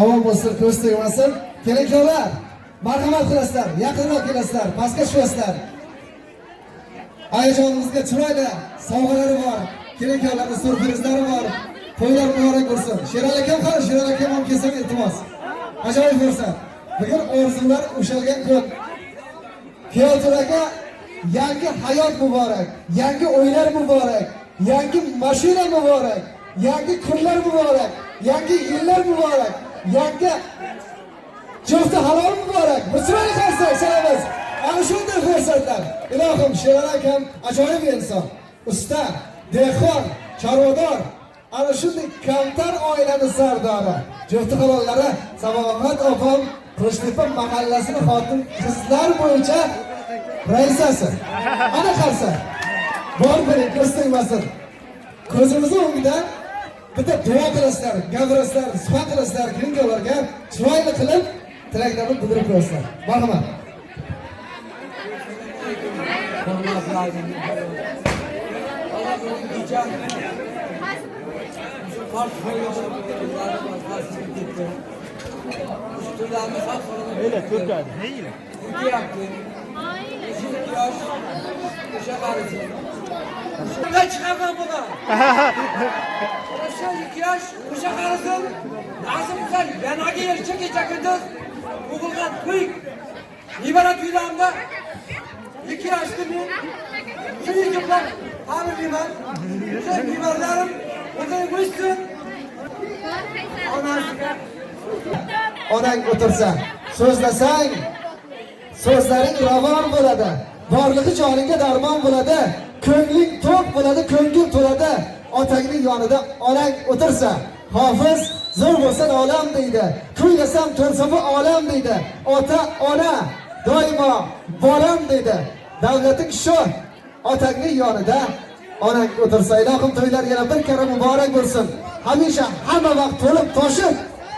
Omon bo'lsin, ko'z tegmasin. Kelinlar, marhamat qilasizlar, yaqinroq kelasizlar, pastga tushasizlar. Ayajonimizga chiroyli sovg'alari bor, kelinlarning surprizlari bor. To'ylar muborak bo'lsin. Sherali akam qani, Sherali akam ham kelsa iltimos. Ajoyib bo'lsin. Bugun orzular ushalgan kun. Kuyovlarga yangi hayot muborak, yangi o'ylar muborak, yangi mashina muborak, yangi kunlar muborak, yangi yillar muborak, yangi jufti halol muborak. Bir chiroyli qarsak salamiz. Ana shunday fursatlar. Ilohim, Sherali akam ajoyib inson, usta, dehqon, chorvador, ana shunday kamtar oilaning sardori. Jufti halollari Saboqat opam Qilichtepa mahallasining xotin qizlar bo'yicha raisasi. Ana qarsa. Bor bering, ko'z tegmasin. Ko'zimizni o'ngida bitta duo qilasizlar, gapirasizlar, suhbat qilasizlar, kelinlarga chiroyli qilib tilaklarni bildirib qo'yasizlar. Marhamat. Öyle Türkler. Değil. İki yaptı. İki yaş. Kuşa karısı. Ben çıkarmam buna. Orası 2 yaş. Kuşa karısı. Nasıl güzel. Ben hangi yer çekecek gündüz. Uğulgan kıyık. Libera tüyleğimde. 2 yaşlı bir. Şu yıkımlar. Abi liber. Şu liberlerim. Odayı koysun. Ondan sonra. Onang o'tirsa, so'zlasang, so'zlaring ravon bo'ladi. Borlig'i joningga darmon bo'ladi. Ko'ngling to'q bo'ladi, ko'ngil to'ladi. Otangning yonida onang o'tirsa, hofiz zo'r bo'lsa olam deydi. Kuylasam to'rsafi olam deydi. Ota, ona doimo bolam deydi. Davlating shu. Otangning yonida onang o'tirsa, ilohim to'ylar yana bir karra muborak bo'lsin. Hamisha hamma vaqt to'lib toshib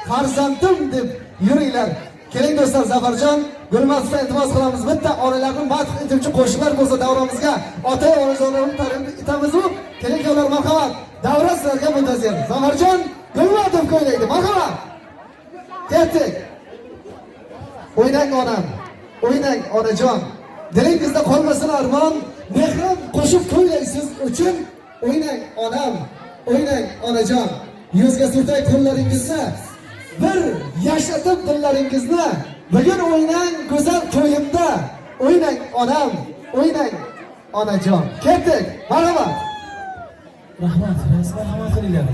farzandim deb yuringlar. Keling do'stlar, Zafarjon Gulmasovga iltimos qilamiz. Bitta onalarning madh etuvchi qo'shiqlar bo'lsa davramizga ota onajonlarni ta'rif etamiz-ku. Keling-kelar, marhamat. Davra sizlarga muntazir. Zafarjon Gulmasov ko'ylaydi. Marhamat. Ketdik. O'ynang onam. O'ynang onajon. Dilingizda qolmasin armon. Mehrim qo'shib ko'ylaysiz uchun o'ynang onam. O'ynang onajon. yuzga surtay qo'llaringizni, bir yashatib dillaringizni. Bugun o'ynang go'zal to'yimda, o'ynang onam, o'ynang onajon. Ketdik, marhamat. Rahmat, marhamat qilinglar.